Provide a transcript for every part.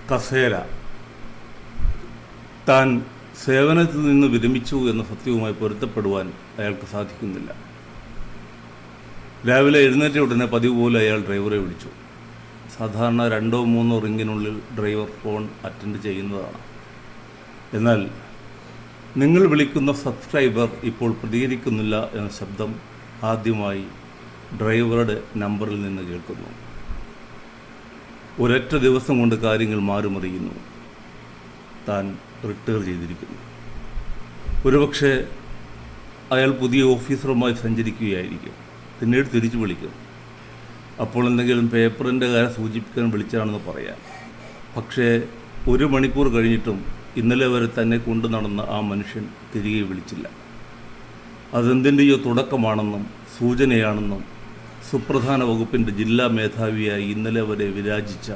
കസേര താൻ സേവനത്തിൽ നിന്ന് വിരമിച്ചു എന്ന സത്യവുമായി പൊരുത്തപ്പെടുവാൻ അയാൾക്ക് സാധിക്കുന്നില്ല. രാവിലെ എഴുന്നേറ്റ ഉടനെ പതിവ് പോലെ അയാൾ ഡ്രൈവറെ വിളിച്ചു. സാധാരണ 2-3 റിങ്ങിനുള്ളിൽ ഡ്രൈവർ ഫോൺ അറ്റൻഡ് ചെയ്യുന്നതാണ്. എന്നാൽ നിങ്ങൾ വിളിക്കുന്ന സബ്സ്ക്രൈബർ ഇപ്പോൾ പ്രതികരിക്കുന്നില്ല എന്ന ശബ്ദം ആദ്യമായി ഡ്രൈവറുടെ നമ്പറിൽ നിന്ന് കേൾക്കുന്നു. ഒരൊറ്റ ദിവസം കൊണ്ട് കാര്യങ്ങൾ മാറിമറിയുന്നു. താൻ റിട്ടയർ ചെയ്തിരിക്കുന്നു. ഒരുപക്ഷെ അയാൾ പുതിയ ഓഫീസറുമായി സഞ്ചരിക്കുകയായിരിക്കും. പിന്നീട് തിരിച്ചു വിളിക്കും. അപ്പോൾ എന്തെങ്കിലും പേപ്പറിൻ്റെ കാര്യം സൂചിപ്പിക്കാൻ വിളിച്ചാണെന്ന് പറയാം. പക്ഷേ 1 മണിക്കൂർ കഴിഞ്ഞിട്ടും ഇന്നലെ വരെ തന്നെ കൊണ്ടു നടന്ന ആ മനുഷ്യൻ തിരികെ വിളിച്ചില്ല. അതെന്തിൻ്റെയോ തുടക്കമാണെന്നും സൂചനയാണെന്നും സുപ്രധാന വകുപ്പിൻ്റെ ജില്ലാ മേധാവിയായി ഇന്നലെ വരെ വിരാജിച്ച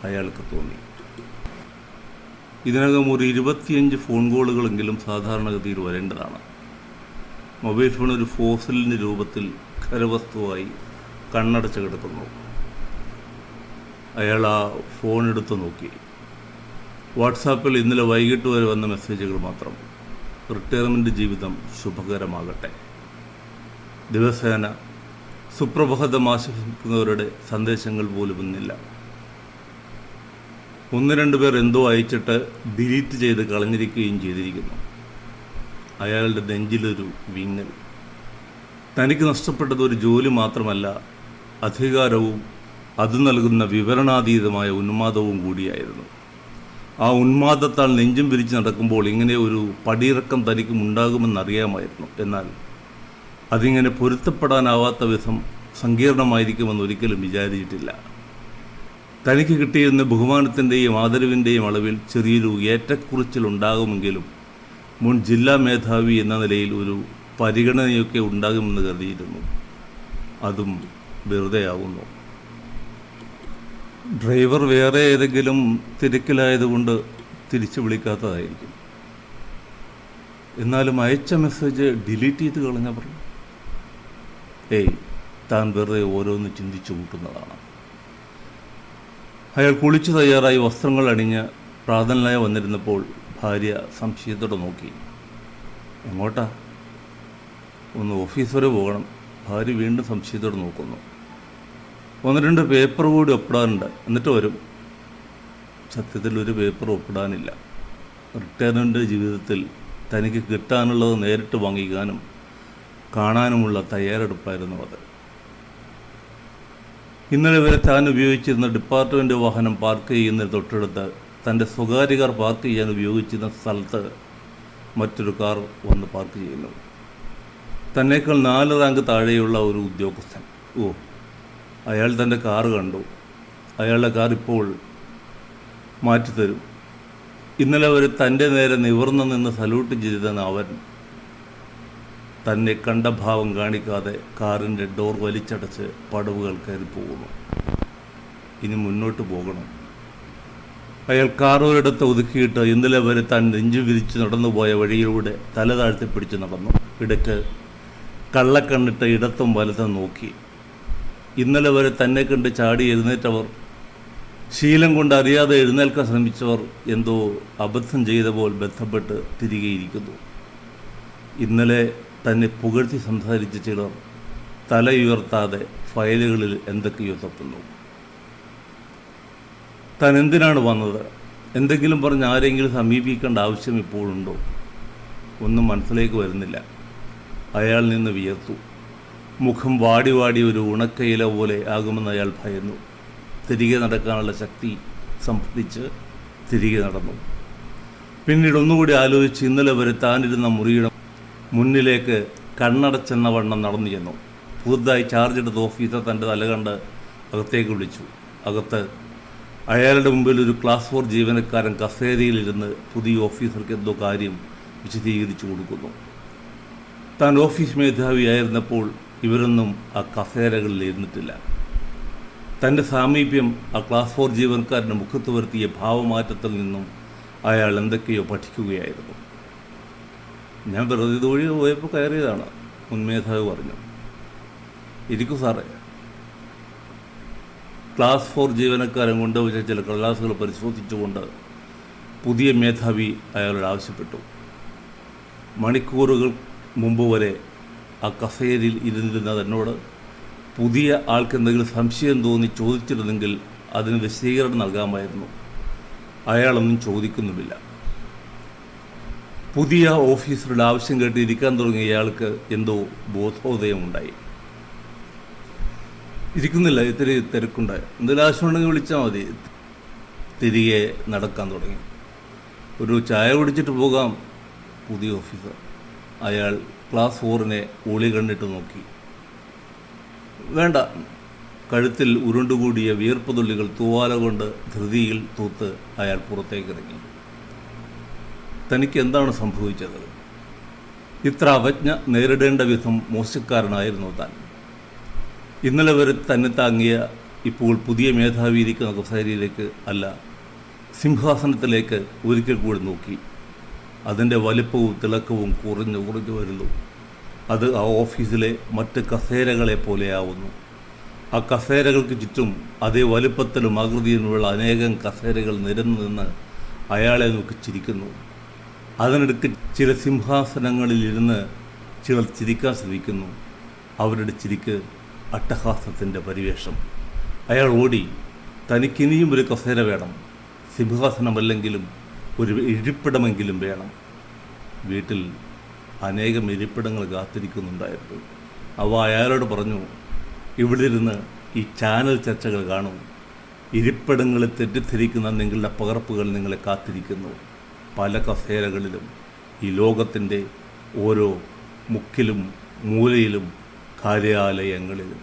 അയാൾക്ക് തോന്നി. ഇതിനകം ഒരു 25 ഫോൺ കോളുകളെങ്കിലും സാധാരണഗതിയിൽ വരേണ്ടതാണ്. മൊബൈൽ ഫോൺ ഒരു ഫോസിലിൻ്റെ രൂപത്തിൽ ഖരവസ്തുവായി കണ്ണടച്ച് കിടക്കുന്നു. അയാൾ ആ ഫോൺ എടുത്തു നോക്കി. വാട്സാപ്പിൽ ഇന്നലെ വൈകിട്ട് വരെ വന്ന മെസ്സേജുകൾ മാത്രം. റിട്ടയർമെൻ്റ് ജീവിതം ശുഭകരമാകട്ടെ. ദിവസേന സുപ്രഭാതം ആശംസിക്കുന്നവരുടെ സന്ദേശങ്ങൾ പോലും ഇന്നില്ല. 1-2 പേർ എന്തോ അയച്ചിട്ട് ഡിലീറ്റ് ചെയ്ത് കളഞ്ഞിരിക്കുകയും ചെയ്തിരിക്കുന്നു. അയാളുടെ നെഞ്ചിലൊരു വിങ്ങൽ. തനിക്ക് നഷ്ടപ്പെട്ടത് ഒരു ജോലി മാത്രമല്ല, അധികാരവും അത് നൽകുന്ന വിവരണാതീതമായ ഉന്മാദവും കൂടിയായിരുന്നു. ആ ഉന്മാദത്താൽ നെഞ്ചും വിരിച്ച് നടക്കുമ്പോൾ ഇങ്ങനെ ഒരു പടിയിറക്കം തനിക്കും ഉണ്ടാകുമെന്നറിയാമായിരുന്നു. എന്നാൽ അതിങ്ങനെ പൊരുത്തപ്പെടാനാവാത്ത വിധം സങ്കീർണമായിരിക്കുമെന്ന് ഒരിക്കലും വിചാരിച്ചിട്ടില്ല. തനിക്ക് കിട്ടിയിരുന്ന ബഹുമാനത്തിൻ്റെയും ആദരവിൻ്റെയും അളവിൽ ചെറിയൊരു ഏറ്റക്കുറിച്ചിലുണ്ടാകുമെങ്കിലും മുൻ ജില്ലാ മേധാവി എന്ന നിലയിൽ ഒരു പരിഗണനയൊക്കെ ഉണ്ടാകുമെന്ന് കരുതിയിരുന്നു. അതും വെറുതെയാവുന്നു. ഡ്രൈവർ വേറെ ഏതെങ്കിലും തിരക്കിലായതുകൊണ്ട് തിരിച്ചു വിളിക്കാത്തതായിരിക്കും. എന്നാലും അയച്ച മെസ്സേജ് ഡിലീറ്റ് ചെയ്ത് കളഞ്ഞവർ താൻ വെറുതെ ഓരോന്ന് ചിന്തിച്ചു കൂട്ടുന്നതാണ്. അയാൾ കുളിച്ചു തയ്യാറായി വസ്ത്രങ്ങൾ അണിഞ്ഞ് പ്രാർത്ഥനയായി വന്നിരുന്നപ്പോൾ ഭാര്യ സംശയത്തോടെ നോക്കി. എങ്ങോട്ടാ? ഒന്ന് ഓഫീസ് വരെ പോകണം. ഭാര്യ വീണ്ടും സംശയത്തോടെ നോക്കുന്നു. 1-2 പേപ്പർ കൂടി ഒപ്പിടാനുണ്ട്, എന്നിട്ട് വരും. സത്യത്തിൽ ഒരു പേപ്പർ ഒപ്പിടാനില്ല. റിട്ടയർമെൻ്റ് ജീവിതത്തിൽ തനിക്ക് കിട്ടാനുള്ളത് നേരിട്ട് വാങ്ങിക്കാനും കാണാനുമുള്ള തയ്യാറെടുപ്പായിരുന്നു അത്. ഇന്നലെ വരെ താൻ ഉപയോഗിച്ചിരുന്ന ഡിപ്പാർട്ട്മെൻറ്റ് വാഹനം പാർക്ക് ചെയ്യുന്നതിന് തൊട്ടടുത്ത് തൻ്റെ സ്വകാര്യ കാർ പാർക്ക് ചെയ്യാൻ ഉപയോഗിച്ചിരുന്ന സ്ഥലത്ത് മറ്റൊരു കാർ വന്ന് പാർക്ക് ചെയ്യുന്നു. തന്നേക്കാൾ 4 റാങ്ക് താഴെയുള്ള ഒരു ഉദ്യോഗസ്ഥൻ. അയാൾ തൻ്റെ കാറ് കണ്ടു. അയാളുടെ കാർ ഇപ്പോൾ മാറ്റിത്തരും. ഇന്നലെ വരെ തൻ്റെ നേരെ നിവർന്നു നിന്ന് സല്യൂട്ട് ചെയ്തെന്ന അവൻ തന്നെ കണ്ട ഭാവം കാണിക്കാതെ കാറിൻ്റെ ഡോർ വലിച്ചടച്ച് പടവുകൾ കയറിപ്പോകുന്നു. ഇനി മുന്നോട്ട് പോകണം. അയാൾ കാറൊരിടത്ത് ഒതുക്കിയിട്ട് ഇന്നലെ വരെ താൻ നെഞ്ചു വിരിച്ച് നടന്നുപോയ വഴിയിലൂടെ തല താഴ്ത്തിപ്പിടിച്ച് നടന്നു. ഇടയ്ക്ക് കള്ളക്കണ്ണിട്ട് ഇടത്തും വലത്തും നോക്കി. ഇന്നലെ വരെ തന്നെ കണ്ട് ചാടി എഴുന്നേറ്റവർ, ശീലം കൊണ്ട് അറിയാതെ എഴുന്നേൽക്കാൻ ശ്രമിച്ചവർ എന്തോ അബദ്ധം ചെയ്ത പോൽ ബന്ധപ്പെട്ട് തിരികെ ഇരിക്കുന്നു. ഇന്നലെ തന്നെ പുകഴ്ത്തി സംസാരിച്ച ചിലർ തല ഉയർത്താതെ ഫയലുകളിൽ എന്തൊക്കെയോ തപ്പുന്നു. താൻ എന്തിനാണ് വന്നത്? എന്തെങ്കിലും പറഞ്ഞ് ആരെങ്കിലും സമീപിക്കേണ്ട ആവശ്യം ഇപ്പോഴുണ്ടോ? ഒന്നും മനസ്സിലേക്ക് വരുന്നില്ല. അയാൾ നിന്ന് വിയർത്തു. മുഖം വാടി ഒരു ഉണക്കയില പോലെ ആകുമെന്ന് അയാൾ ഭയന്നു. തിരികെ നടക്കാനുള്ള ശക്തി സംഭരിച്ച് തിരികെ നടന്നു. പിന്നീട് ഒന്നുകൂടി ആലോചിച്ച് ഇന്നലെ വരെ താനിരുന്ന മുറിയുടെ മുന്നിലേക്ക് കണ്ണടച്ചെന്ന വണ്ണം നടന്നു ചെന്നു. പുതുതായി ചാർജ് എടുത്ത ഓഫീസർ തൻ്റെ തല കണ്ട് അകത്തേക്ക് വിളിച്ചു. അകത്ത് അയാളുടെ മുമ്പിൽ ഒരു ക്ലാസ് 4 ജീവനക്കാരൻ കസേരയിലിരുന്ന് പുതിയ ഓഫീസർക്ക് എന്തോ കാര്യം വിശദീകരിച്ചു കൊടുക്കുന്നു. താൻ ഓഫീസ് മേധാവിയായിരുന്നപ്പോൾ ഇവരൊന്നും ആ കസേരകളിൽ ഇരുന്നിട്ടില്ല. തൻ്റെ സാമീപ്യം ആ ക്ലാസ് 4 ജീവനക്കാരൻ്റെ മുഖത്ത് വരുത്തിയ ഭാവമാറ്റത്തിൽ നിന്നും അയാൾ എന്തൊക്കെയോ പഠിക്കുകയായിരുന്നു. ഞാൻ വെറുതെ ഇതുവഴി പോയപ്പോൾ കയറിയതാണ്, മുൻ മേധാവി പറഞ്ഞു. ഇരിക്കൂ സാറേ. ക്ലാസ് 4 ജീവനക്കാരൻ കൊണ്ടുവച്ച ചില കടലാസുകൾ പരിശോധിച്ചുകൊണ്ട് പുതിയ മേധാവി അയാളോട് ആവശ്യപ്പെട്ടു. മണിക്കൂറുകൾ മുമ്പ് വരെ ആ കസേരയിൽ ഇരുന്നിരുന്ന തന്നോട് പുതിയ ആൾക്ക് എന്തെങ്കിലും സംശയം തോന്നി ചോദിച്ചിരുന്നെങ്കിൽ അതിന് വിശദീകരണം നൽകാമായിരുന്നു. അയാളൊന്നും ചോദിക്കുന്നുമില്ല. പുതിയ ഓഫീസറുടെ ആവശ്യം കേട്ട് ഇരിക്കാൻ തുടങ്ങിയ ഇയാൾക്ക് എന്തോ ബോധോദയമുണ്ടായി. ഇരിക്കുന്നില്ല, ഇത്തിരി തിരക്കുണ്ട്, എന്തെങ്കിലും ആവശ്യമുണ്ടെങ്കിൽ വിളിച്ചാൽ മതി. തിരികെ നടക്കാൻ തുടങ്ങി. ഒരു ചായ കുടിച്ചിട്ട് പോകാം. പുതിയ ഓഫീസർ. അയാൾ ക്ലാസ് 4-നെ ഒളി കണ്ടിട്ട് നോക്കി. വേണ്ട. കഴുത്തിൽ ഉരുണ്ടുകൂടിയ വിയർപ്പ് തുള്ളികൾ തൂവാല കൊണ്ട് ധൃതിയിൽ തൂത്ത് അയാൾ പുറത്തേക്കിറങ്ങി. തനിക്ക് എന്താണ് സംഭവിച്ചത്? ഇത്ര അവജ്ഞ നേരിടേണ്ട വിധം മോശക്കാരനായിരുന്നു താൻ. ഇന്നലെ വരെ തന്നെ താങ്ങിയ ഇപ്പോൾ പുതിയ മേധാവി ഇരിക്കുന്ന കസേരയിലേക്ക് അല്ല, സിംഹാസനത്തിലേക്ക് ഒരിക്കൽ കൂടി നോക്കി. അതിൻ്റെ വലിപ്പവും തിളക്കവും കുറഞ്ഞു വരുന്നു. അത് ആ ഓഫീസിലെ മറ്റ് കസേരകളെ പോലെയാവുന്നു. ആ കസേരകൾക്ക് ചുറ്റും അതേ വലിപ്പത്തിലും ആകൃതിയിലുമുള്ള അനേകം കസേരകൾ നിരന്നു നിന്ന് അയാളെ നോക്കി ചിരിക്കുന്നു. അതിനിടയ്ക്ക് ചില സിംഹാസനങ്ങളിലിരുന്ന് ചിലർ ചിരിക്കാൻ ശ്രമിക്കുന്നു. അവരുടെ ചിരിക്ക് അട്ടഹാസത്തിൻ്റെ പരിവേഷം. അയാൾ ഓടി. തനിക്കിനിയും ഒരു കസേര വേണം. സിംഹാസനമല്ലെങ്കിലും ഒരു ഇരിപ്പിടമെങ്കിലും വേണം. വീട്ടിൽ അനേകം ഇരിപ്പിടങ്ങൾ കാത്തിരിക്കുന്നുണ്ടായിരുന്നു. അവ അയാളോട് പറഞ്ഞു, ഇവിടെ ഇരുന്ന് ഈ ചാനൽ ചർച്ചകൾ കാണും. ഇരിപ്പിടങ്ങളെ തെറ്റിദ്ധരിക്കുന്ന നിങ്ങളുടെ പകർപ്പുകൾ നിങ്ങളെ കാത്തിരിക്കുന്നു. പല കസേരകളിലും, ഈ ലോകത്തിൻ്റെ ഓരോ മുക്കിലും മൂലയിലും, കാര്യാലയങ്ങളിലും.